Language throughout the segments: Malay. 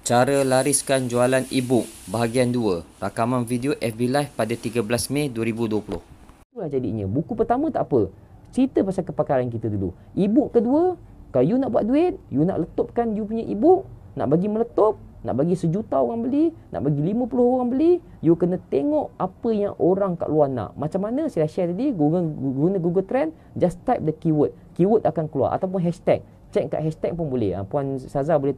Cara lariskan jualan e-book bahagian 2, rakaman video FB Live pada 13 Mei 2020. Itulah jadinya. Buku pertama tak apa. Cerita pasal kepakaran kita dulu. E-book kedua, kalau you nak buat duit, you nak letupkan you punya e-book, nak bagi meletup, nak bagi 1 juta orang beli, nak bagi 50 orang beli, you kena tengok apa yang orang kat luar nak. Macam mana saya dah share tadi, guna Google Trend, just type the keyword. Keyword akan keluar ataupun hashtag. Check kat hashtag pun boleh. Puan Saza boleh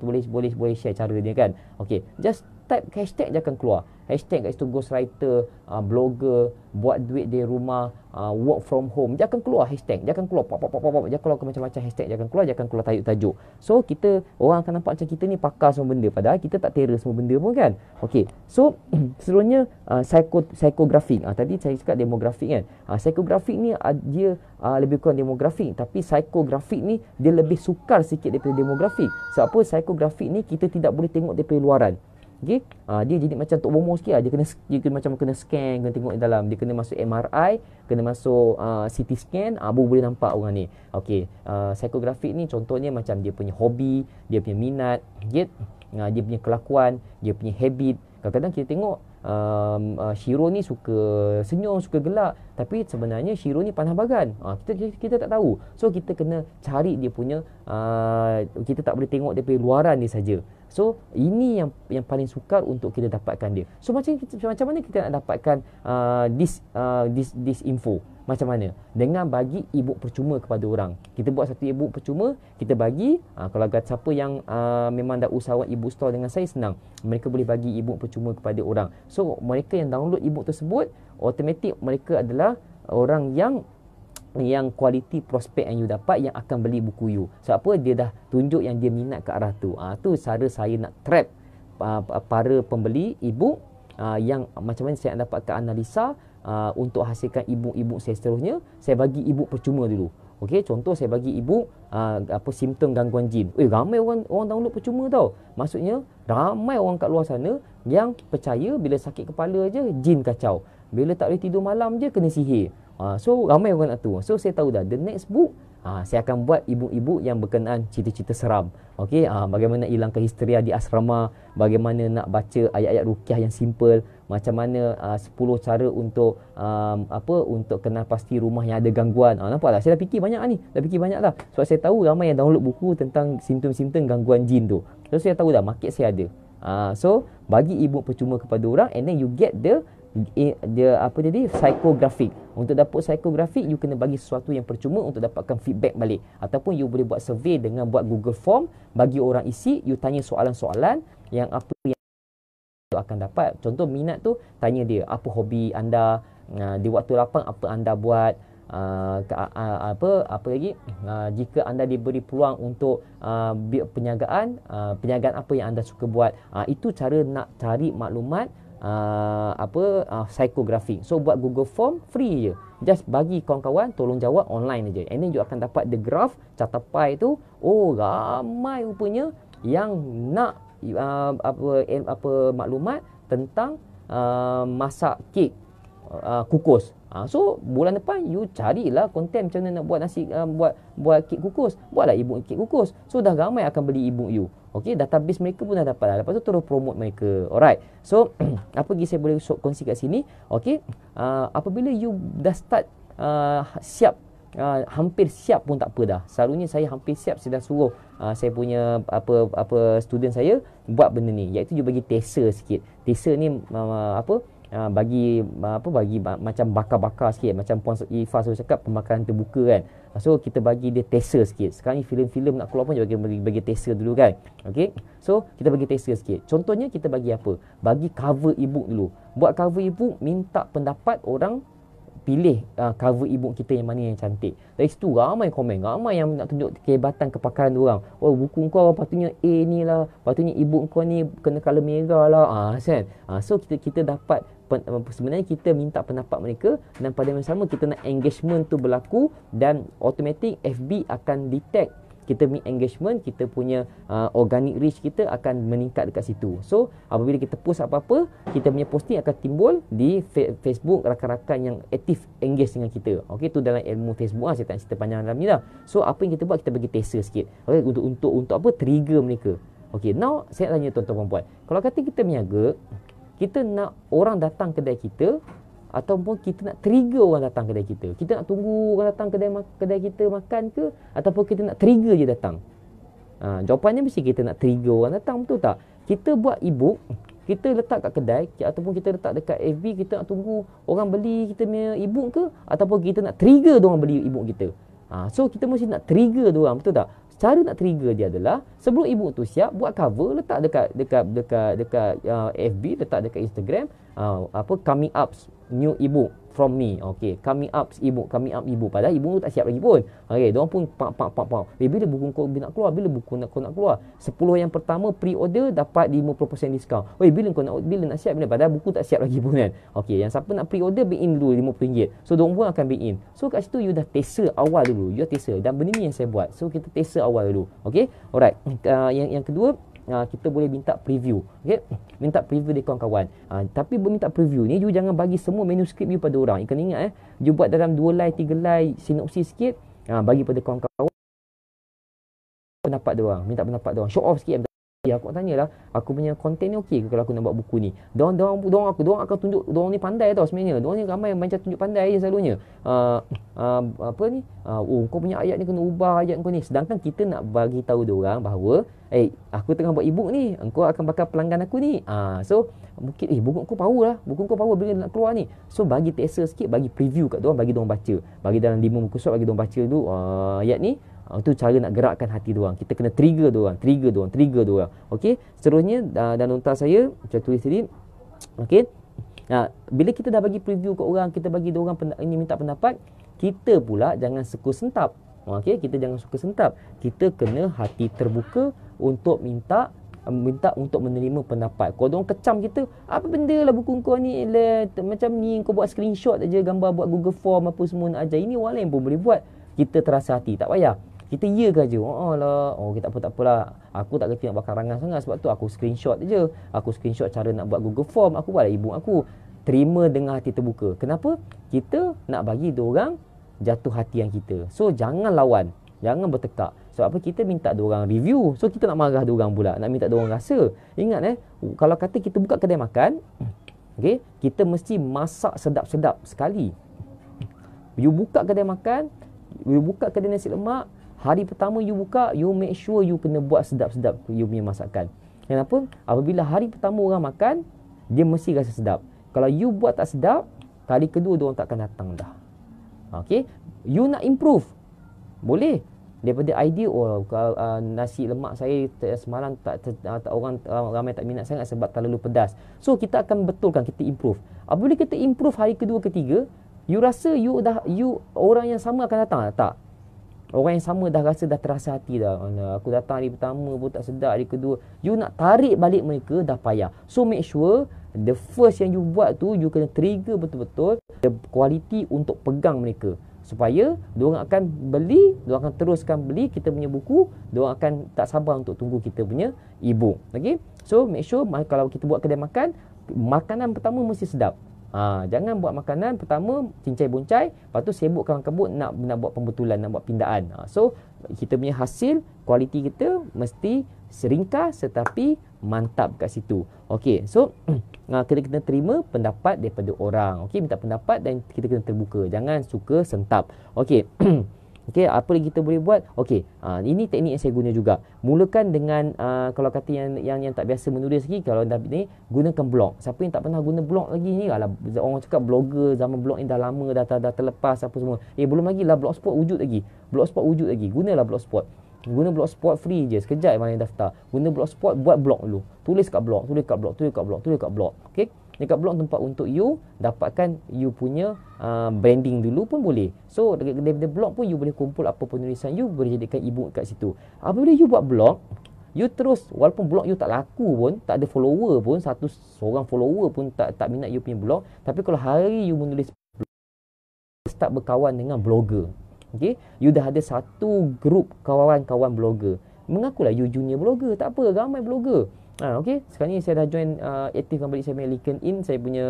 share cara dia kan. Okey, just type hashtag dia akan keluar. Hashtag kat situ ghostwriter, blogger, buat duit dari rumah, work from home. Dia akan keluar hashtag. Dia akan keluar pop. Dia keluar ke macam-macam hashtag. Dia akan keluar tajuk-tajuk. So kita, orang akan nampak macam kita ni pakar semua benda. Padahal kita tak terror semua benda pun kan. Okey. So seterusnya psikografik. Tadi saya cakap demografik kan. Psikografik ni dia lebih kurang demografik, tapi psikografik ni dia lebih sukar sikit daripada demografik. Sebab apa? Psikografik ni kita tidak boleh tengok daripada luaran. Okey, dia jadi macam tok bomo sikit lah. Dia macam kena scan, kena tengok di dalam. Dia kena masuk MRI, kena masuk CT scan, baru boleh nampak orang ni. Okey, psikografik ni contohnya macam dia punya hobi, dia punya minat, dia punya kelakuan, dia punya habit. Kadang-kadang kita tengok Shiro ni suka senyum, suka gelak, tapi sebenarnya Shiro ni panah bagan. Kita tak tahu. So kita kena cari dia punya kita tak boleh tengok daripada luaran dia saja. So ini yang paling sukar untuk kita dapatkan dia. So macam mana kita nak dapatkan this info? Macam mana? Dengan bagi e-book percuma kepada orang. Kita buat satu e-book percuma, kita bagi, kalau siapa yang memang dah usahawan e-book store dengan saya, senang. Mereka boleh bagi e-book percuma kepada orang. So mereka yang download e-book tersebut, automatik mereka adalah orang yang kualiti prospek yang you dapat yang akan beli buku you. Sebab apa? Dia dah tunjuk yang dia minat ke arah tu. Tu cara saya nak trap para pembeli e-book yang macam mana saya nak dapatkan analisa untuk hasilkan e-book saya seterusnya. Saya bagi e-book percuma dulu. Okey, contoh saya bagi e-book simptom gangguan jin. Ramai orang download percuma tau. Maksudnya ramai orang kat luar sana yang percaya bila sakit kepala je jin kacau. Bila tak boleh tidur malam je kena sihir. So ramai orang nak tahu. So saya tahu dah the next book saya akan buat e-book yang berkenaan cerita-cerita seram. Okey, bagaimana hilangkan histeria di asrama, bagaimana nak baca ayat-ayat ruqyah yang simple, macam mana 10 cara untuk untuk kenal pasti rumah yang ada gangguan. Nampak tak? Saya dah fikir banyak ni. Sebab saya tahu ramai yang download buku tentang simptom-simptom gangguan jin tu. So saya tahu dah market saya ada. So bagi e-book percuma kepada orang, and then you get the psikografik. Untuk dapat psikografik, you kena bagi sesuatu yang percuma untuk dapatkan feedback balik. Ataupun you boleh buat survey dengan buat Google Form, bagi orang isi, you tanya soalan-soalan yang apa yang you akan dapat. Contoh minat tu, tanya dia apa hobi anda, di waktu lapang apa anda buat, apa lagi, jika anda diberi peluang untuk perniagaan apa yang anda suka buat. Itu cara nak cari maklumat psikografik. So buat Google Form free je. Just bagi kawan-kawan tolong jawab online je. And then you akan dapat the graph catapai tu. Ramai rupanya yang nak maklumat tentang masak kek kukus. So bulan depan you carilah konten macam mana nak buat nasi buat kek kukus. Buatlah e-book kek kukus. So dah ramai akan beli e-book you. Okey, database mereka pun dah dapat dah. Lepas tu terus promote mereka. Alright. So apa lagi saya boleh kongsi kat sini? Okey, apabila you dah start siap, hampir siap pun tak apa dah. Selalunya saya hampir siap, saya dah suruh saya punya student saya buat benda ni, iaitu you bagi teaser sikit. Teaser ni bagi macam bakar-bakar sikit, macam Puan Ifah selalu cakap pembakaran terbuka kan. So kita bagi dia teaser sikit. Sekarang ni filem-filem nak keluar pun bagi teaser dulu kan. Okey. So kita bagi teaser sikit. Contohnya kita bagi apa? Bagi cover e-book dulu. Buat cover e-book, minta pendapat orang, pilih cover e-book kita yang mana yang cantik. Dari situ ramai komen, ramai yang nak tunjuk kehebatan kepakaran diorang. Buku kau patutnya A ni lah, patutnya e-book kau ni kena colour merah lah. Kan? So kita dapat, sebenarnya kita minta pendapat mereka, dan pada masa sama kita nak engagement tu berlaku, dan automatic FB akan detect kita meet engagement, kita punya organic reach kita akan meningkat dekat situ. So apabila kita post apa-apa, kita punya posting akan timbul di Facebook rakan-rakan yang aktif engage dengan kita. Okey, tu dalam ilmu Facebook saya tak cerita panjang dalam ni lah. So apa yang kita buat, kita bagi teaser sikit. Okey, untuk apa? Trigger mereka. Okey, now saya tanya tuan-tuan puan-puan. Kalau kata kita berniaga, kita nak orang datang kedai kita ataupun kita nak trigger orang datang kedai kita. Kita nak tunggu orang datang kedai kita makan ke ataupun kita nak trigger je datang? Jawapannya mesti kita nak trigger orang datang, betul tak? Kita buat e-book, kita letak kat kedai ataupun kita letak dekat FB, kita nak tunggu orang beli kita punya e-book ke ataupun kita nak trigger diorang beli e-book kita. So kita mesti nak trigger diorang, betul tak? Cara nak trigger dia adalah sebelum e-book tu siap, buat cover, letak dekat FB, letak dekat Instagram, coming up new e-book from me. Okey, coming up e-book. Padahal e-book tu tak siap lagi pun. Okey, diorang pun pak. Bila buku kau nak keluar, bila buku kau nak keluar? 10 yang pertama pre-order dapat 50% diskaun. Bila nak siap bila? Padahal buku tak siap lagi pun kan. Okey, yang siapa nak pre-order be in dulu RM50. So diorang pun akan be in. So kat situ you dah taster awal dulu. You dah taster. Dan benda ni yang saya buat. So kita taster awal dulu. Okey. Alright. Yang kedua, kita boleh minta preview. Okay? Minta preview dari kawan-kawan. Tapi minta preview ni, you jangan bagi semua manuskrip you pada orang. You kena ingat, you buat dalam 2 line, 3 line, sinopsis sikit, bagi pada kawan-kawan. Pendapat dia orang, minta pendapat dia orang. Show off sikit. Aku nak tanyalah, aku punya konten ni okey ke kalau aku nak buat buku ni? Diorang akan tunjuk, diorang ni pandai tau sebenarnya. Diorang ni ramai macam tunjuk pandai je selalunya. Kau punya ayat ni kena ubah ayat kau ni. Sedangkan kita nak bagi tahu diorang bahawa aku tengah buat e-book ni, engkau akan bakal pelanggan aku ni. So mungkin buku kau power bila nak keluar ni. So bagi teaser sikit, bagi preview kat diorang, bagi diorang baca. Bagi dalam 5 muka surat, bagi diorang baca dulu ayat ni. Itu cara nak gerakkan hati diorang. Kita kena trigger diorang. Okey, seterusnya dalam nota saya tulis tadi. Okey, bila kita dah bagi preview kat orang, kita bagi diorang ini minta pendapat, kita pula jangan suka sentap. Okey, kita jangan suka sentap. Kita kena hati terbuka untuk minta untuk menerima pendapat. Kalau diorang kecam kita, apa benda lah buku kau ni macam ni, kau buat screenshot aja gambar, buat Google Form apa semua nak ajar. Ini orang lain pun boleh buat. Kita terasa hati, tak payah. Kita ya ke aja. Kita tak apalah. Aku tak kerti nak bakar rangan sangat, sebab tu aku screenshot je. Aku screenshot cara nak buat Google Form, aku buat e-book aku. Terima dengan hati terbuka. Kenapa? Kita nak bagi diorang jatuh hati yang kita. So jangan lawan, jangan bertekak. Sebab apa? Kita minta diorang review. So kita nak marah diorang pula, nak minta diorang rasa. Ingat kalau kata kita buka kedai makan, okay, kita mesti masak sedap-sedap sekali. You buka kedai makan, you buka kedai nasi lemak, hari pertama you buka, you make sure you kena buat sedap-sedap you punya masakan. Kenapa? Apabila hari pertama orang makan, dia mesti rasa sedap. Kalau you buat tak sedap, kali kedua diorang tak akan datang dah. Okay, you nak improve, boleh. Daripada idea, nasi lemak saya semalam orang ramai tak minat sangat sebab terlalu pedas. So kita akan betulkan, kita improve. Apabila kita improve hari kedua, ketiga, you rasa you orang yang sama akan datang tak? Orang yang sama dah rasa, dah terasa hati dah. Aku datang hari pertama pun tak sedap, hari kedua. You nak tarik balik mereka dah payah. So make sure the first yang you buat tu, you kena trigger betul-betul the quality untuk pegang mereka. Supaya diorang akan beli, diorang akan teruskan beli kita punya buku, diorang akan tak sabar untuk tunggu kita punya e-book. Okay? So make sure kalau kita buat kedai makan, makanan pertama mesti sedap. Jangan buat makanan pertama cincai boncai, lepas tu sibuk kabut nak buat pembetulan, nak buat pindaan. So kita punya hasil, kualiti kita mesti seringkas tetapi mantap kat situ. Okey, so kita kena terima pendapat daripada orang. Okey, minta pendapat dan kita kena terbuka. Jangan suka sentap. Okey. Okey, apa lagi kita boleh buat? Okey, ini teknik yang saya guna juga. Mulakan dengan kalau kata yang tak biasa menulis lagi, kalau dah ni gunakan blog. Siapa yang tak pernah guna blog lagi ni, orang cakap blogger zaman blog ni dah lama, dah terlepas apa semua. Belum lagi lah, Blogspot wujud lagi. Gunalah Blogspot. Guna Blogspot free je, sekejap mana daftar. Guna Blogspot, buat blog dulu. Tulis kat blog. Okey. Dekat blog tempat untuk you dapatkan you punya branding dulu pun boleh. So daripada blog pun you boleh kumpul apa penulisan you, boleh jadikan e-book kat situ. Apabila you buat blog, you terus, walaupun blog you tak laku pun, tak ada follower pun, seorang follower pun tak minat you punya blog, tapi kalau hari you menulis blog, start berkawan dengan blogger. Okay? You dah ada satu grup kawan-kawan blogger. Mengakulah you junior blogger, tak apa, ramai blogger. Okey, sekarang ni saya dah join aktifkan balik saya punya LinkedIn, saya punya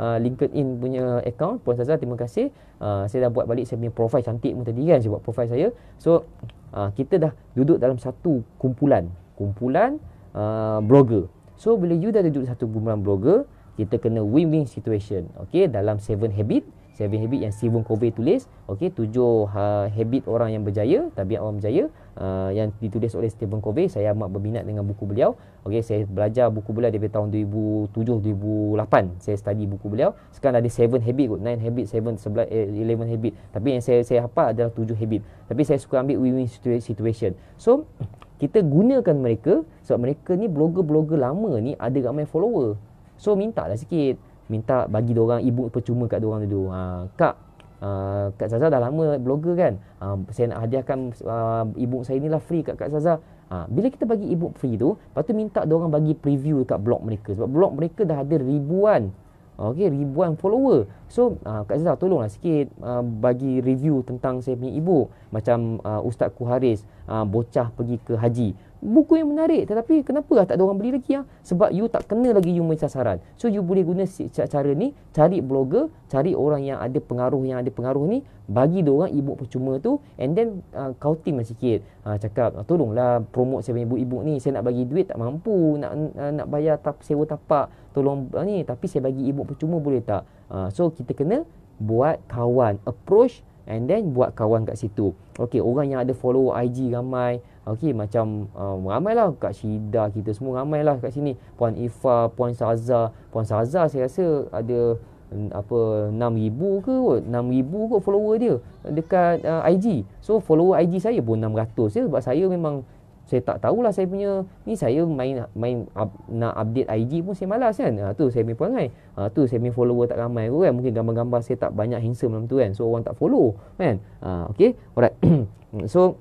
LinkedIn punya account. Puan Ustazah, terima kasih. Saya dah buat balik saya punya profile cantik pun tadi kan, saya buat profile saya. So kita dah duduk dalam satu kumpulan blogger. So bila you dah duduk satu kumpulan blogger, kita kena win-win situation. Okey, dalam 7 habit yang Stephen Covey tulis, okey, 7 habit orang yang berjaya, tabiat orang berjaya, yang ditulis oleh Stephen Covey. Saya amat berminat dengan buku beliau. Okey, saya belajar buku beliau daripada tahun 2007 2008. Saya study buku beliau. Sekarang ada 7 habit kot, 9 habit, 7 11 habit. Tapi yang saya hafal adalah 7 habit. Tapi saya suka ambil win-win situation. So kita gunakan mereka sebab mereka ni blogger-blogger lama ni ada ramai follower. So mintalah sikit, minta bagi diorang ebook percuma kat diorang dulu. Kak Zaza dah lama blogger kan, saya nak hadiahkan ebook saya ni lah free kat Kak Zaza. Bila kita bagi ebook free tu, lepas tu minta diorang bagi preview kat blog mereka, sebab blog mereka dah ada ribuan follower. So Kak Zaza tolonglah sikit bagi review tentang saya punya ebook. Macam Ustaz Kuharis, bocah pergi ke haji. Buku yang menarik, tetapi kenapa tak ada orang beli lagi? Sebab you tak kena lagi you punya sasaran. So you boleh guna cara ni, cari blogger, cari orang yang ada pengaruh ni, bagi diorang ebook percuma tu, and then kau team lah sikit, cakap tolonglah promote saya punya ebook ni, saya nak bagi duit tak mampu, nak bayar sewa tapak, tolong ni, tapi saya bagi ebook percuma boleh tak? So kita kena buat kawan, approach, and then buat kawan kat situ. Okey, orang yang ada follow IG ramai. Okey, macam ramailah Kak Syida, kita semua ramailah kat sini. Puan Ifa, Puan Saza saya rasa ada 6,000 ke kot, 6,000 kot follower dia dekat IG. So follower IG saya pun 600 je, sebab saya memang saya tak tahulah saya punya ni, saya nak update IG pun saya malas kan. Tu saya punya perangai. Tu saya punya follower tak ramai kot kan. Mungkin gambar-gambar saya tak banyak handsome dalam tu kan, so orang tak follow kan. Okey, alright. So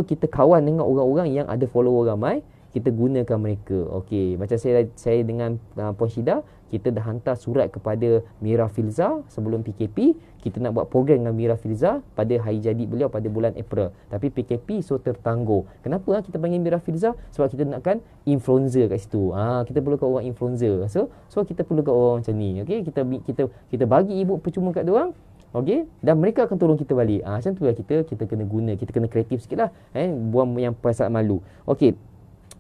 kita kawan dengan orang-orang yang ada follower ramai, kita gunakan mereka. Okey, macam saya dengan Puan Syida, kita dah hantar surat kepada Mira Filza sebelum PKP. Kita nak buat program dengan Mira Filza pada hari jadi beliau pada bulan April. Tapi PKP so tertangguh. Kenapa kita panggil Mira Filza? Sebab kita nakkan influencer kat situ. Kita perlukan orang influencer. So kita perlukan orang macam ni. Okey, kita bagi ebook percuma kat diorang. Okey, dan mereka akan tolong kita balik. Macam tu lah kita kena guna, kita kena kreatif sikitlah, buang yang perasaan malu. Okey,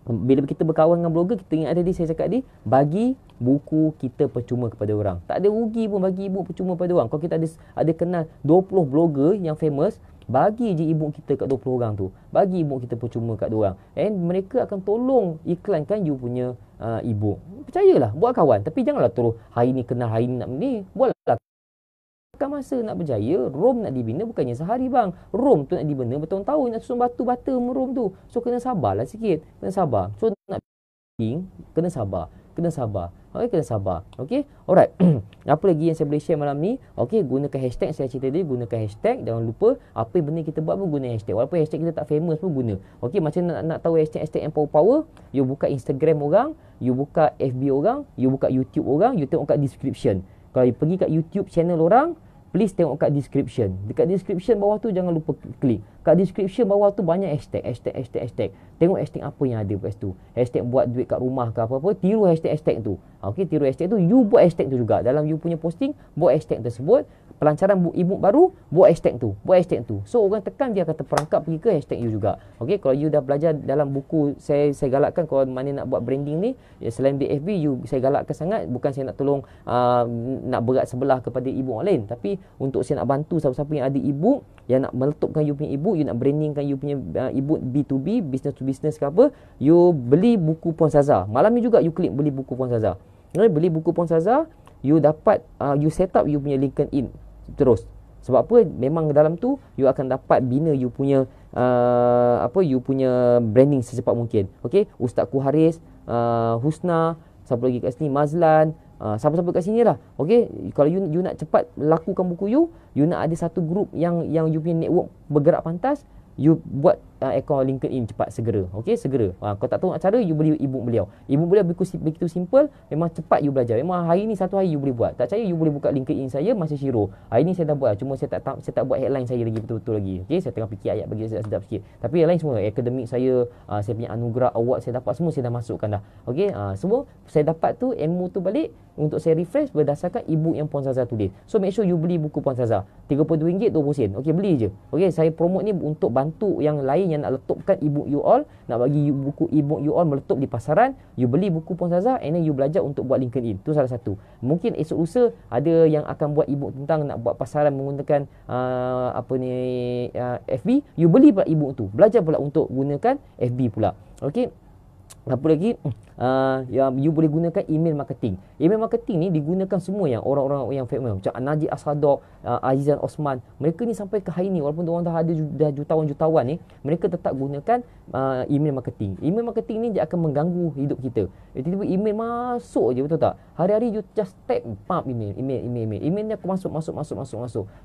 bila kita berkawan dengan blogger, kita ingat tadi saya cakap tadi, bagi buku kita percuma kepada orang. Tak ada rugi pun bagi ebook percuma kepada orang. Kalau kita ada kenal 20 blogger yang famous, bagi je ebook kita kat 20 orang tu. Bagi ebook kita percuma kat diorang. And mereka akan tolong iklankan you punya ebook. Percayalah, buat kawan. Tapi janganlah terus hari ni kenal, hari ni nak ni. Buatlah. Masa nak berjaya, Rom nak dibina bukannya sehari bang. Rom tu nak dibina bertahun-tahun, nak susun batu bata Rom tu. So kena sabarlah sikit, kena sabar. So nak kena sabar. Okey, kena sabar. Okey, alright. Apa lagi yang saya boleh share malam ni? Okey, gunakan hashtag, saya cerita tadi, gunakan hashtag. Jangan lupa apa yang benda kita buat pun guna hashtag. Walaupun hashtag kita tak famous pun guna. Okey, macam nak tahu hashtag yang power, you buka Instagram orang, you buka FB orang, you buka YouTube orang, you tengok kat description. Kalau you pergi kat YouTube channel orang, please tengok kat description. Dekat description bawah tu jangan lupa klik. Kat description bawah tu banyak hashtag. Tengok hashtag apa yang ada kat situ. Hashtag buat duit kat rumah ke apa-apa, tiru hashtag tu. Okey, tiru hashtag tu, you buat hashtag tu juga. Dalam you punya posting, buat hashtag tersebut. Pelancaran ebook baru, buat hashtag tu. So orang tekan, dia akan terperangkap pergi ke hashtag you juga. Okey, kalau you dah belajar dalam buku, saya galakkan kalau mana nak buat branding ni, selain BFB, saya galakkan sangat. Bukan saya nak tolong nak berat sebelah kepada ebook orang lain, tapi untuk saya nak bantu siapa-siapa yang ada ebook, yang nak meletupkan you punya ebook, you nak brandingkan you punya ebook B2B, business to business ke apa, you beli buku Puan Saza. Malam ni juga you klik beli buku Puan Saza. Beli buku Puan Saza, you dapat you set up you punya LinkedIn terus. Sebab apa? Memang dalam tu you akan dapat bina you punya you punya branding secepat mungkin. Okey, Ustaz Kuharis, Husna, siapa lagi kat sini, Mazlan, siapa-siapa kat sini lah. Okey, kalau you nak cepat lakukan buku you nak ada satu group yang you punya network bergerak pantas, you buat akaun LinkedIn cepat, segera. Okey, segera. Kalau tak tahu nak cara, you beli ebook beliau. Ebook beliau begitu simple, memang cepat you belajar. Memang hari ni satu hari you boleh buat. Tak percaya, you boleh buka LinkedIn saya, Masa Syiro. Hari ni saya dah buat, cuma saya tak buat headline saya lagi betul-betul lagi. Okey, saya tengah fikir ayat bagi sedap sikit. Tapi yang lain semua, akademik saya punya anugerah award saya dapat, semua saya dah masukkan dah. Okey, semua saya dapat tu, ilmu tu balik untuk saya refresh berdasarkan ebook yang Puan Zaza tulis. So make sure you beli buku Puan Zaza. RM32, 20 sen. Okey, beli je. Okey, saya promote ni untuk bantu yang lain yang nak letupkan ebook you all, nak bagi buku ebook you all meletup di pasaran, you beli buku Puan Ustazah and then you belajar untuk buat LinkedIn. Tu salah satu. Mungkin esok lusa ada yang akan buat ebook tentang nak buat pasaran menggunakan FB, you beli pula ebook tu. Belajar pula untuk gunakan FB pula. Okey. Apa lagi? Yang you boleh gunakan email marketing. Email marketing ni digunakan semua yang orang-orang yang famous macam Najib Asadok, Azizan Osman. Mereka ni sampai ke hari ni walaupun orang dah ada dah jutawan-jutawan ni, mereka tetap gunakan email marketing. Email marketing ni dia akan mengganggu hidup kita. Tiba-tiba email masuk je, betul tak? Hari-hari you just tap pump email. Email ni aku masuk.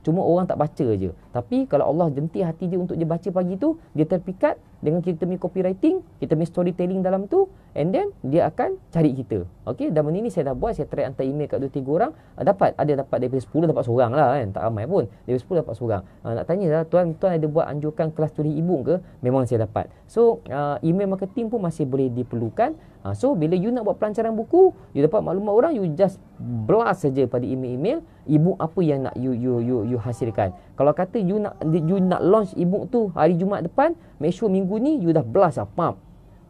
Cuma orang tak baca je. Tapi kalau Allah jentik hati dia untuk dia baca pagi tu, dia terpikat dengan kita punya copywriting, kita punya storytelling dalam tu, and then dia akan cari kita. Okey, dan benda ni saya dah buat, saya try hantar email kat 2-3 orang, dapat daripada 10 dapat seorang lah kan, tak ramai pun. Daripada 10 dapat seorang. Nak tanya lah, tuan ada buat anjurkan kelas tulis ebook ke? Memang saya dapat. So, email marketing pun masih boleh diperlukan. So, bila you nak buat pelancaran buku, you dapat maklumat orang, you just blast saja pada email-email ebook apa yang nak you hasilkan. Kalau kata you nak launch ebook tu hari Jumaat depan, make sure minggu ni you dah blast lah, pump.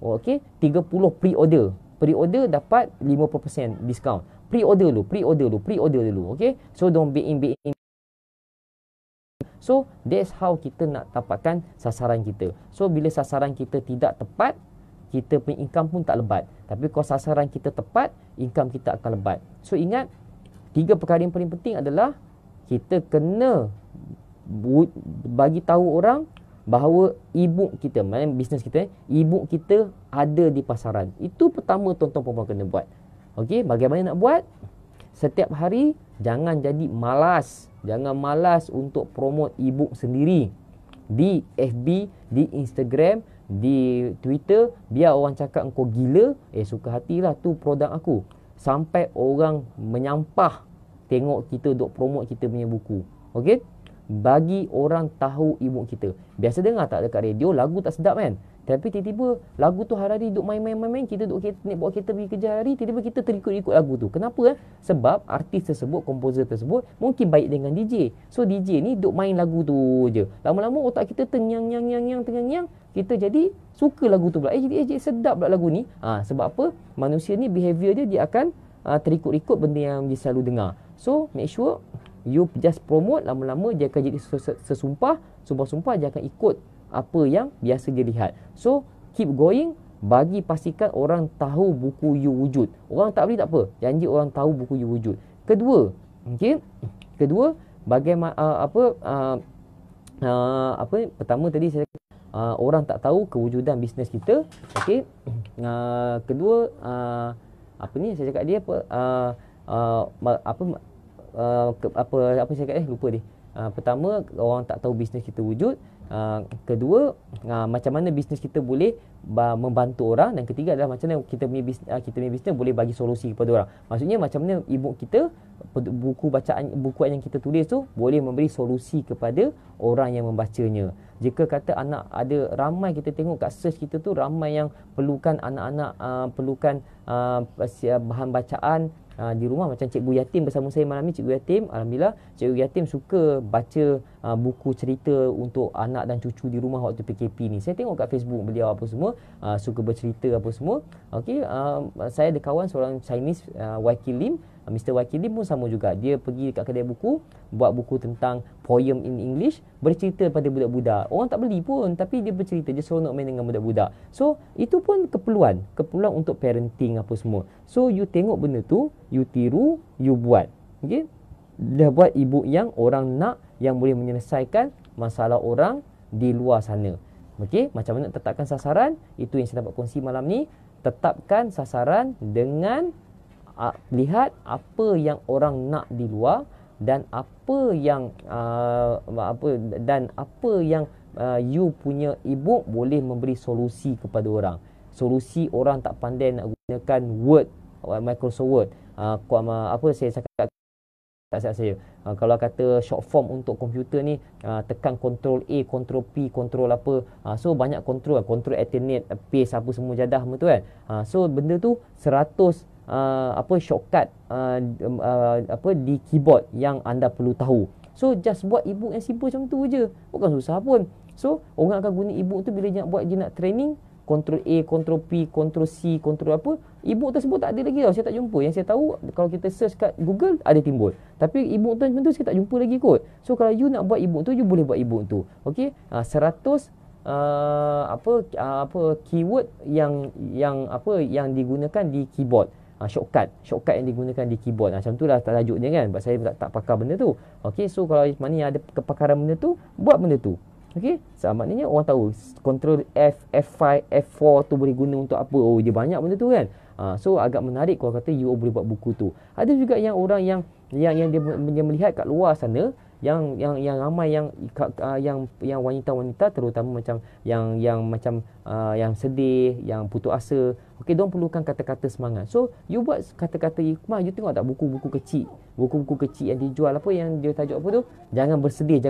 Okey, 30 pre-order. Pre-order dapat 50% diskaun. Pre-order dulu. Okey. So don't be in. So that's how kita nak dapatkan sasaran kita. So bila sasaran kita tidak tepat, kita punya income pun tak lebat. Tapi kalau sasaran kita tepat, income kita akan lebat. So ingat, 3 perkara yang paling penting adalah kita kena bagi tahu orang bahawa ebook kita, maknanya bisnes kita, ebook kita ada di pasaran. Itu pertama tuan-tuan perempuan kena buat. Okey, bagaimana nak buat? Setiap hari jangan jadi malas. Jangan malas untuk promote ebook sendiri di FB, di Instagram, di Twitter. Biar orang cakap engkau gila, suka hatilah tu produk aku. Sampai orang menyampah tengok kita duk promote kita punya buku. Okey? Bagi orang tahu ebook kita. Biasa dengar tak dekat radio lagu tak sedap kan? Tapi tiba-tiba lagu tu hari-hari duk main-main, kita duk naik bawa kereta pergi kerja hari, tiba-tiba kita terikut-ikut lagu tu. Kenapa? Sebab artis tersebut, komposer tersebut mungkin baik dengan DJ. So DJ ni duk main lagu tu je. Lama-lama otak kita tengyang-nyang, kita jadi suka lagu tu pula. Jadi sedap pula lagu ni. Sebab apa? Manusia ni behavior dia akan terikut-ikut benda yang dia selalu dengar. So make sure you just promote, lama-lama dia akan jadi sumpah-sumpah dia akan ikut apa yang biasa dia lihat. So keep going, bagi pastikan orang tahu buku you wujud. Orang tak beli tak apa, janji orang tahu buku you wujud. Kedua, bagaimana pertama tadi saya orang tak tahu kewujudan bisnes kita. Okey. Kedua, saya cakap dia apa saya cakap lupa dia. Pertama, orang tak tahu bisnes kita wujud. Kedua, macam mana bisnes kita boleh membantu orang. Dan ketiga adalah macam mana kita punya bisnes boleh bagi solusi kepada orang. Maksudnya macam mana ebook kita, buku yang kita tulis tu boleh memberi solusi kepada orang yang membacanya. Jika kata anak ada ramai, kita tengok kat search kita tu ramai yang perlukan anak-anak perlukan bahan bacaan di rumah, macam Cikgu Yatim bersama saya malam ni. Cikgu Yatim, alhamdulillah Cikgu Yatim suka baca buku cerita untuk anak dan cucu di rumah waktu PKP ni. Saya tengok kat Facebook beliau apa semua, suka bercerita apa semua. Okey, saya ada kawan seorang Chinese, Wakil Lim. Mr. Wakil Lim pun sama juga. Dia pergi dekat kedai buku, buat buku tentang poem in English, bercerita pada budak-budak. Orang tak beli pun, tapi dia bercerita, dia seronok main dengan budak-budak. So, itu pun keperluan untuk parenting apa semua. So, you tengok benda tu, you tiru, you buat. Okay? Dah buat ebook yang orang nak, yang boleh menyelesaikan masalah orang di luar sana. Okay? Macam mana tetapkan sasaran? Itu yang saya dapat kongsi malam ni. Tetapkan sasaran dengan lihat apa yang orang nak di luar dan apa yang you punya ebook boleh memberi solusi kepada orang. Solusi orang tak pandai nak gunakan Word, Microsoft Word. Saya cakap saya. Kalau kata short form untuk komputer ni, tekan Ctrl A, Ctrl P, Ctrl apa. So banyak control alternate, paste apa semua jadah tu kan. So benda tu 100 shortcut di keyboard yang anda perlu tahu. So just buat ebook yang simple macam tu je. Bukan susah pun. So orang akan guna e-book tu bila dia nak buat, dia nak training, Ctrl A, Ctrl P, Ctrl C, Ctrl apa, e-book tersebut tak ada lagi tau. Saya tak jumpa. Yang saya tahu kalau kita search kat Google ada timbul. Tapi e-book tu saya tak jumpa lagi kot. So kalau you nak buat e-book tu, you boleh buat e-book tu. Okey, 100 keyword yang digunakan di keyboard. Shortcut yang digunakan di keyboard. Macam tu lah tajuk dia kan. Sebab saya tak pakar benda tu. Okey, so kalau mana yang ada kepakaran benda tu, buat benda tu. Okey, maknanya orang tahu Ctrl F, F5, F4 tu boleh guna untuk apa. Oh, dia banyak benda tu kan. So agak menarik kalau kata you boleh buat buku tu. Ada juga yang orang yang dia melihat kat luar sana, yang ramai yang wanita-wanita terutama macam yang sedih, yang putus asa. Okey, diorang perlukan kata-kata semangat. So you buat kata-kata hikmah. You tengok tak buku-buku kecil yang dijual, apa yang dia tajuk apa tu, jangan bersedih.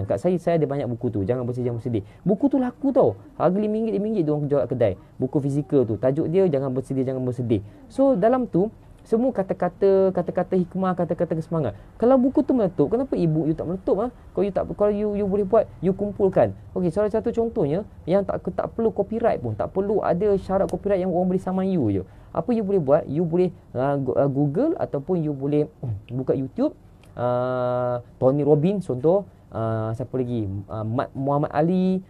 Kat saya ada banyak buku tu, jangan bersedih. Buku tu laku tau, harga RM5 diorang jual kat kedai. Buku fizikal tu, tajuk dia jangan bersedih. So dalam tu semua kata-kata hikmah, kata-kata semangat. Kalau buku tu meletup, kenapa e-book you tak meletup? Kalau you boleh buat, you kumpulkan. Okey, salah satu contohnya yang tak perlu copyright pun, tak perlu ada syarat copyright yang orang boleh saman you je. Apa you boleh buat? You boleh Google ataupun you boleh buka YouTube, Tony Robbins contoh, siapa lagi? Muhammad Ali,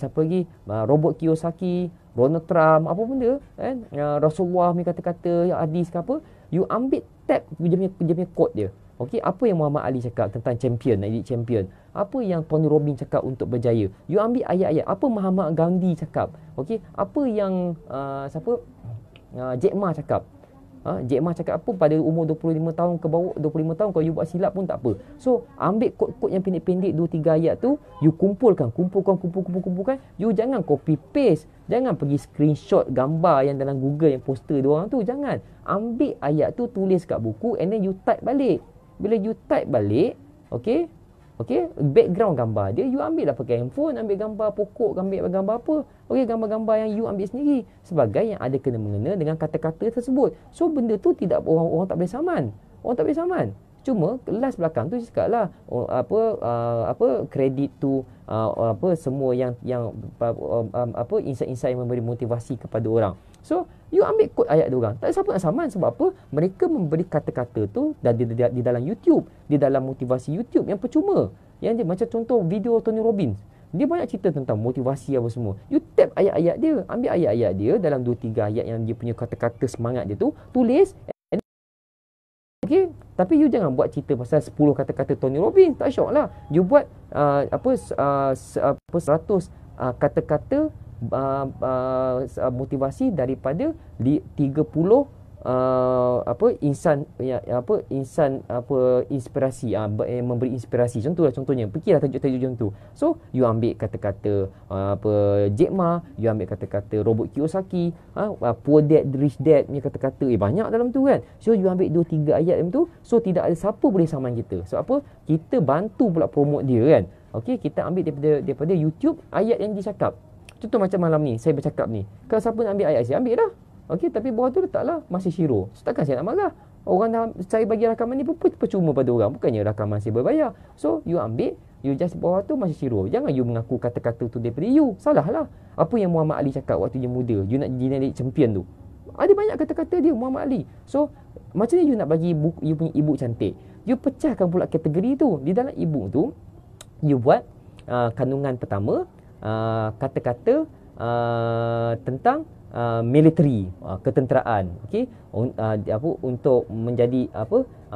siapa lagi? Robert Kiyosaki, Donald Trump, apa benda kan, Rasulullah punya kata-kata, hadis ke apa, you ambil tab dia punya quote dia. Okey, apa yang Muhammad Ali cakap tentang champion, nak jadi champion, apa yang Tony Robbins cakap untuk berjaya, you ambil ayat-ayat, apa Mahatma Gandhi cakap, okey, apa yang Jack Ma cakap. Jack Ma cakap apa pada umur 25 tahun ke bawah, 25 tahun kalau you buat silap pun tak apa. So ambil kod-kod yang pendek-pendek 2-3 ayat tu, you kumpulkan. You jangan copy paste, jangan pergi screenshot gambar yang dalam Google yang poster dia orang tu, jangan. Ambil ayat tu, tulis kat buku and then you type balik. Bila you type balik, okey, background gambar dia you ambil lah pakai handphone, ambil gambar pokok, ambil gambar apa, okey, gambar-gambar yang you ambil sendiri sebagai yang ada kena mengena dengan kata-kata tersebut. So benda tu tidak orang tak boleh saman. Cuma last belakang tu cakap lah kredit tu semua yang insight-insight yang memberi motivasi kepada orang. So you ambil kod ayat dia orang, tak ada siapa nak saman. Sebab apa? Mereka memberi kata-kata tu di dalam YouTube, di dalam motivasi YouTube yang percuma. Yang dia macam contoh video Tony Robbins, dia banyak cerita tentang motivasi apa semua. You tap ayat-ayat dia, ambil ayat-ayat dia dalam 2-3 ayat yang dia punya kata-kata semangat dia tu, tulis. Okey, tapi you jangan buat cerita pasal 10 kata-kata Tony Robbins, tak syok lah. You buat 100 kata-kata motivasi daripada 30 inspirasi, memberi inspirasi. Contohnya fikirlah tajuk-tajuk macam tu. So you ambil kata-kata Jack Ma, you ambil kata-kata Robert Kiyosaki, Poor Dad Rich Dad punya kata-kata, banyak dalam tu kan. So you ambil 2-3 ayat dalam tu, so tidak ada siapa boleh saman kita. Sebab apa? Kita bantu pula promote dia kan. Okey, kita ambil daripada YouTube ayat yang dia cakap. Contoh macam malam ni saya bercakap ni, kalau siapa nak ambil ayat saya, ambil dah. Okey, tapi bawah tu letaklah masih syiro. So, takkan saya nak marah. Orang dah saya bagi rakaman ni pun percuma pada orang, bukannya rakaman saya berbayar. So you ambil, you just bawah tu masih syiro. Jangan you mengaku kata-kata tu daripada you. Salah lah. Apa yang Muhammad Ali cakap waktu dia muda, you nak jadi champion tu, ada banyak kata-kata dia Muhammad Ali. So macam ni you nak bagi buku, you punya e-book cantik, you pecahkan pula kategori tu. Di dalam e-book tu you buat kandungan pertama, kata-kata tentang military, ketenteraan. Okey, untuk menjadi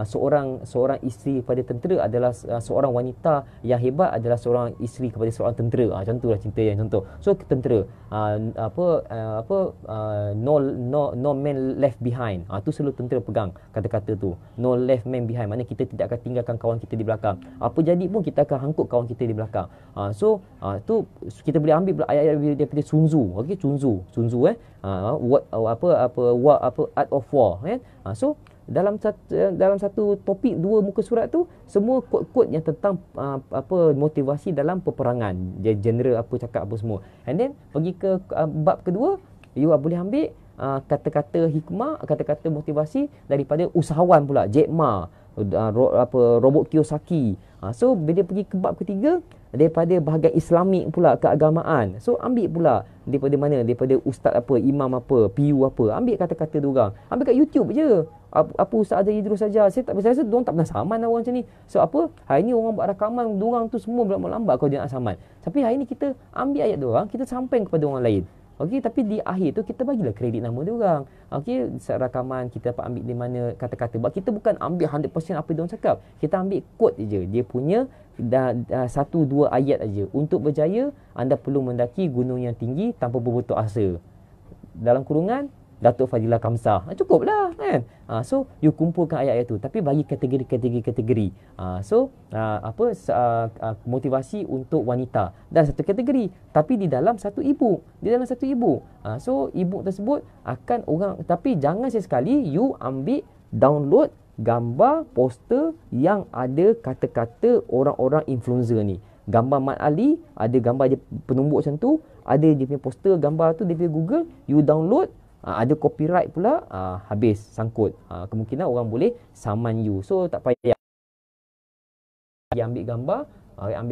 seorang isteri kepada tentera adalah seorang wanita yang hebat adalah seorang isteri kepada seorang tentera. Contohlah cerita yang contoh. So tentera, no man left behind. Tu selalu tentera pegang kata-kata tu. No left man behind, maknanya kita tidak akan tinggalkan kawan kita di belakang. Apa jadi pun kita akan hangkut kawan kita di belakang. Tu kita boleh ambil ayat-ayat daripada Sun Tzu. Okey, Sun Tzu Art of War kan. So dalam satu topik 2 muka surat tu semua kod-kod yang tentang motivasi dalam peperangan, general apa cakap apa semua. And then pergi ke bab kedua, you boleh ambil kata-kata hikmah, kata-kata motivasi daripada usahawan pula, Jack Ma, Robert Kiyosaki. So bila pergi ke bab ketiga, daripada bahagian Islamik pula, keagamaan. So ambil pula daripada mana? Daripada ustaz apa, imam apa, PU apa. Ambil kata-kata diorang. Ambil kat YouTube je. Apa Ustaz Azhar Idrus saja. Saya rasa diorang tak pernah saman orang macam ni. So apa? Hari ni orang buat rakaman, diorang tu semua lambat kalau dia nak saman. Tapi hari ni kita ambil ayat diorang, kita sampaikan kepada orang lain. Okey, tapi di akhir tu kita bagilah kredit nama dia orang. Okey, rakaman kita dapat ambil di mana kata-kata. Sebab kita bukan ambil 100% apa dia orang cakap. Kita ambil quote je. Dia punya 1-2 ayat aja. Untuk berjaya, anda perlu mendaki gunung yang tinggi tanpa berputus asa. Dalam kurungan Datuk Fadilah Kamsah. Cukuplah kan. So you kumpulkan ayat-ayat tu, tapi bagi kategori. Motivasi untuk wanita dan satu kategori, tapi di dalam satu e-book. So e-book tersebut akan orang, tapi jangan sekali you ambil download gambar poster yang ada kata-kata orang-orang influencer ni. Gambar Mat Ali, ada gambar dia penumbuk macam tu, ada dia punya poster gambar tu, dia punya Google, you download, ada copyright pula, habis sangkut. Kemungkinan orang boleh saman you. So tak payah ambil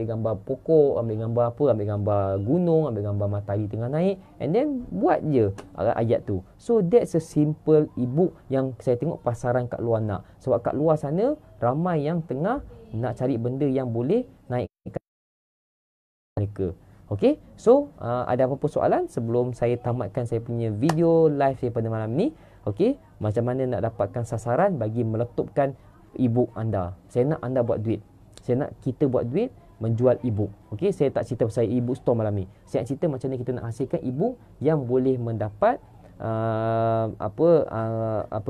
gambar pokok, ambil gambar apa, ambil gambar gunung, ambil gambar matahari tengah naik, and then buat je ayat tu. So that's a simple ebook yang saya tengok pasaran kat luar nak. Sebab kat luar sana ramai yang tengah nak cari benda yang boleh naikkan mereka. Okey, so ada apa-apa soalan sebelum saya tamatkan saya punya video live saya pada malam ni? Okey, macam mana nak dapatkan sasaran bagi meletupkan e-book anda? Saya nak anda buat duit. Saya nak kita buat duit menjual e-book. Okey, saya tak cerita pasal e-book store malam ni. Saya nak cerita macam mana kita nak hasilkan e-book yang boleh mendapat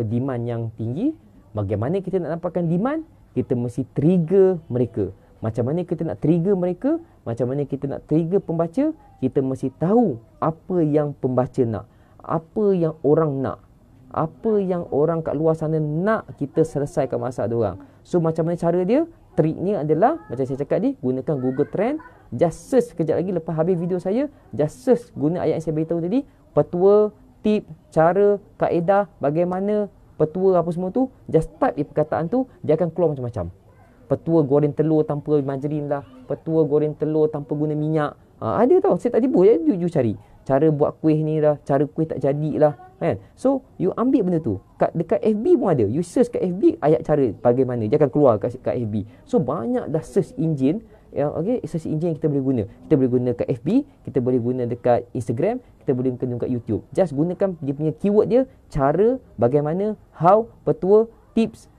demand yang tinggi. Bagaimana kita nak dapatkan demand? Kita mesti trigger mereka. Macam mana kita nak trigger mereka? Macam mana kita nak trigger pembaca? Kita mesti tahu apa yang pembaca nak, apa yang orang nak, apa yang orang kat luar sana nak kita selesaikan masalah diorang. So macam mana cara dia? Triknya adalah macam saya cakap ni, gunakan Google Trend. Just search sekejap lagi lepas habis video saya, just search guna ayat yang saya beritahu tadi, petua, tip, cara, kaedah, bagaimana, petua apa semua tu. Just type perkataan tu, dia akan keluar macam-macam. Petua goreng telur tanpa margarin lah, petua goreng telur tanpa guna minyak. Ada tau, saya tak tipu je, you cari. Cara buat kuih ni lah, cara kuih tak jadi lah, kan? So, you ambil benda tu. Dekat FB pun ada. You search kat FB, ayat cara bagaimana. Dia akan keluar kat FB. So, banyak dah search engine. Okay, search engine kita boleh guna. Kita boleh guna kat FB, kita boleh guna dekat Instagram, kita boleh guna dekat YouTube. Just gunakan dia punya keyword dia, cara, bagaimana, how, petua, tips,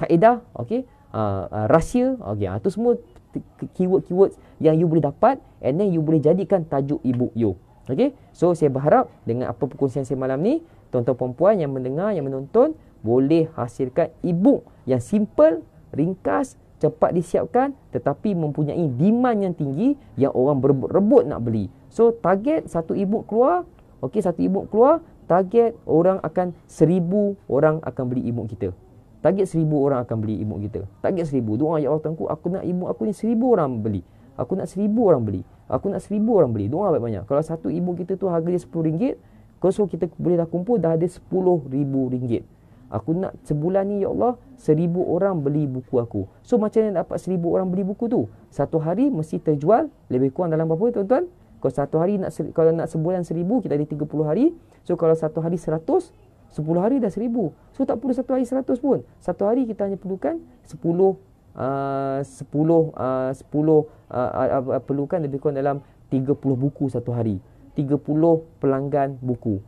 kaedah, okay, rahsia, okay, itu semua keyword-keyword yang you boleh dapat, and then you boleh jadikan tajuk ebook you. Okay, so saya berharap dengan apa perkongsian saya malam ni, tuan-tuan perempuan yang mendengar, yang menonton, boleh hasilkan ebook yang simple, ringkas, cepat disiapkan, tetapi mempunyai demand yang tinggi yang orang berebut nak beli. So target satu ebook keluar, okay, satu ebook keluar, target orang akan 1000 orang akan beli ebook kita. Target 1000 orang akan beli ebook kita. Target 1000. Doa, ya Allah Tuanku, aku nak ebook aku ni 1000 orang beli. Aku nak 1000 orang beli. Aku nak 1000 orang beli. Doa banyak-banyak. Kalau satu ebook kita tu harga dia RM10, so kita boleh dah kumpul dah ada RM10,000. Aku nak sebulan ni, ya Allah, 1000 orang beli buku aku. So macam mana dapat 1000 orang beli buku tu? Satu hari mesti terjual lebih kurang dalam berapa, tuan-tuan? Kalau satu hari kalau nak sebulan 1000, kita ada 30 hari. So kalau satu hari 100, 10 hari dah 1000. So tak perlu satu hari 100 pun. Satu hari kita hanya perlukan 10 perlukan lebih kurang dalam 30 buku satu hari. 30 pelanggan buku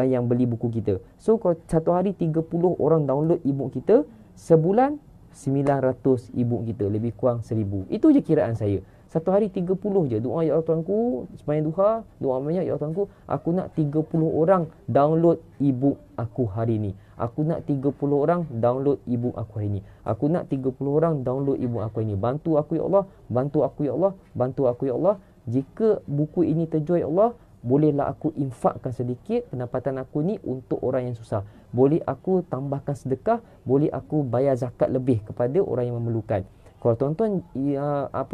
yang beli buku kita. So kalau satu hari 30 orang download ebook kita, sebulan 900 ebook kita, lebih kurang 1000. Itu je kiraan saya. Satu hari 30 je. Doa, ya Allah Tuanku, sembahyang duha, doa banyak, ya Allah Tuanku, aku nak 30 orang download ebook aku hari ni. Aku nak 30 orang download ebook aku hari ni. Aku nak 30 orang download ebook aku hari ni. Bantu aku, ya Allah. Bantu aku, ya Allah. Bantu aku, ya Allah. Jika buku ini terjual, ya Allah, bolehlah aku infakkan sedikit pendapatan aku ni untuk orang yang susah. Boleh aku tambahkan sedekah, boleh aku bayar zakat lebih kepada orang yang memerlukan. Kalau tuan-tuan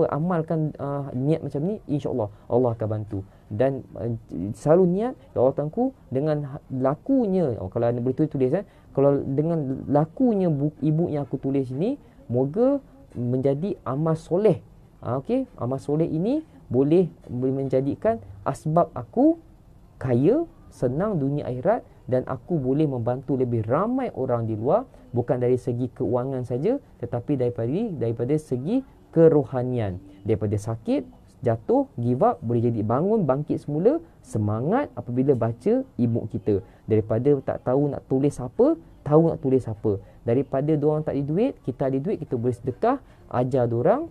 amalkan niat macam ni, insya-Allah Allah akan bantu. Dan selalu niat, ya Allah tuanku, dengan lakunya, kalau anda boleh tulis kalau dengan lakunya ibu yang aku tulis ini, moga menjadi amal soleh. Okey, amal soleh ini boleh menjadikan asbab aku kaya, senang dunia akhirat, dan aku boleh membantu lebih ramai orang di luar, bukan dari segi keuangan saja, tetapi daripada segi kerohanian. Daripada sakit, jatuh, give up, boleh jadi bangun, bangkit semula, semangat apabila baca e-book kita. Daripada tak tahu nak tulis apa, tahu nak tulis apa. Daripada diorang tak ada duit, kita ada duit, kita boleh sedekah, ajar diorang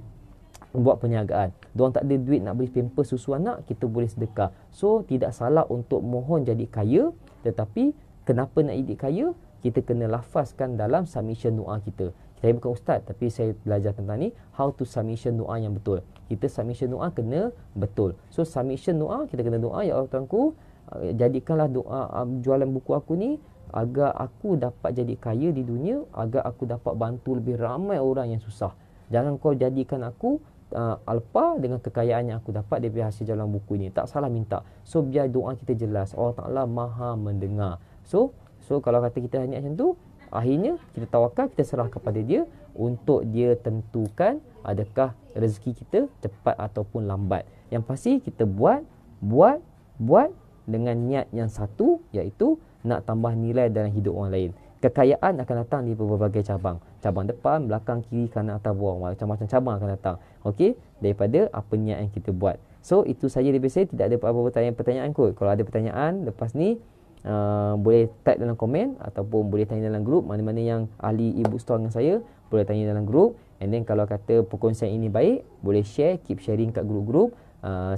buat perniagaan. Diorang tak ada duit nak beli pampers susu anak, kita boleh sedekah. So, tidak salah untuk mohon jadi kaya, tetapi kenapa nak jadi kaya? Kita kena lafazkan dalam submission doa kita. Saya bukan ustaz, tapi saya belajar tentang ni, how to submission doa yang betul. Kita submission doa kena betul. So, submission doa, kita kena doa, ya Allah tuanku, jadikanlah doa jualan buku aku ni agar aku dapat jadi kaya di dunia, agar aku dapat bantu lebih ramai orang yang susah. Jangan kau jadikan aku alpa dengan kekayaan yang aku dapat daripada hasil jualan buku ini. Tak salah minta. So, biar doa kita jelas. Allah Ta'ala maha mendengar. So kalau kata kita hanya macam tu, akhirnya kita tawakal, kita serah kepada dia untuk dia tentukan adakah rezeki kita cepat ataupun lambat. Yang pasti kita buat dengan niat yang satu, iaitu nak tambah nilai dalam hidup orang lain. Kekayaan akan datang di berbagai cabang. Cabang depan, belakang, kiri, kanan, atas, bawah. Macam-macam cabang akan datang. Okey? Daripada apa niat yang kita buat. So, itu saja daripada saya. Tidak ada apa-apa pertanyaan kot. Kalau ada pertanyaan lepas ni, boleh type dalam komen ataupun boleh tanya dalam grup. Mana-mana yang ahli e-book store dengan saya, boleh tanya dalam grup. And then kalau kata perkongsian ini baik, boleh share, keep sharing kat grup-grup.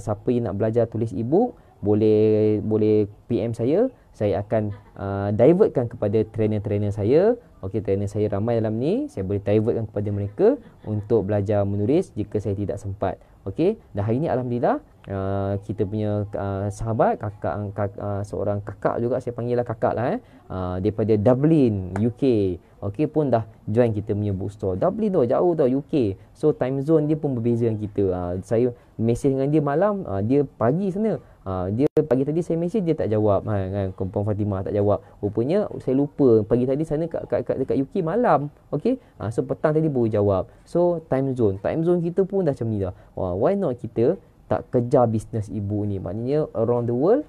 Siapa yang nak belajar tulis e-book, boleh PM saya akan divertkan kepada trainer-trainer saya. Okey, trainer saya ramai dalam ni, saya boleh divertkan kepada mereka untuk belajar menulis jika saya tidak sempat. Okey, dan hari ni alhamdulillah kita punya sahabat seorang kakak juga, saya panggil lah kakak lah daripada Dublin, UK. Okey, pun dah join kita punya bookstore. Dublin tu jauh tau, UK. So time zone dia pun berbeza dengan kita. Saya mesej dengan dia malam, dia pagi sana. Dia pagi tadi saya mesej, dia tak jawab kan, Puan Fatimah tak jawab. Rupanya saya lupa pagi tadi sana dekat UK malam. Okey, so petang tadi baru jawab. So time zone kita pun dah macam ni dah. Why not kita tak kejar bisnes ibu ni? Maknanya around the world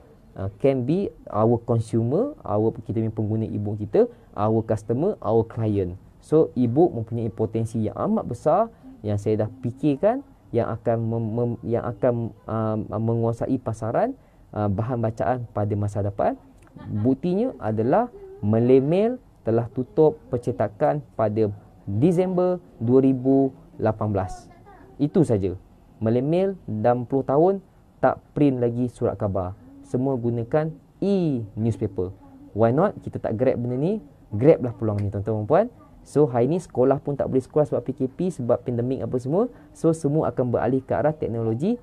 can be our consumer, kita punya pengguna e-book kita, our customer, our client. So e-book mempunyai potensi yang amat besar yang saya dah fikirkan, yang akan menguasai pasaran bahan bacaan pada masa depan. Buktinya adalah Melaymel telah tutup percetakan pada Disember 2018. Itu saja. Melaymel dalam 10 tahun tak print lagi surat khabar. Semua gunakan e-newspaper. Why not kita tak grab benda ni? Grablah peluang ni tuan-tuan dan puan. So hari ni sekolah pun tak boleh sekolah sebab PKP, sebab pandemik apa semua. So semua akan beralih ke arah teknologi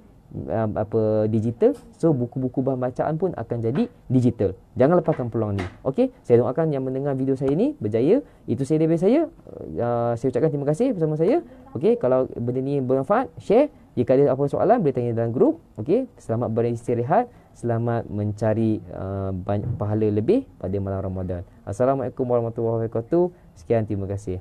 digital. So buku-buku bahan bacaan pun akan jadi digital. Jangan lepaskan peluang ni. Okey, saya doakan yang mendengar video saya ni berjaya. Itu saya daripada saya. Saya ucapkan terima kasih bersama saya. Okey, kalau benda ni bermanfaat, share. Jika ada apa soalan, boleh tanya dalam grup. Okey, selamat beristirahat, selamat mencari banyak pahala lebih pada malam Ramadan. Assalamualaikum warahmatullahi wabarakatuh. Sekian, terima kasih.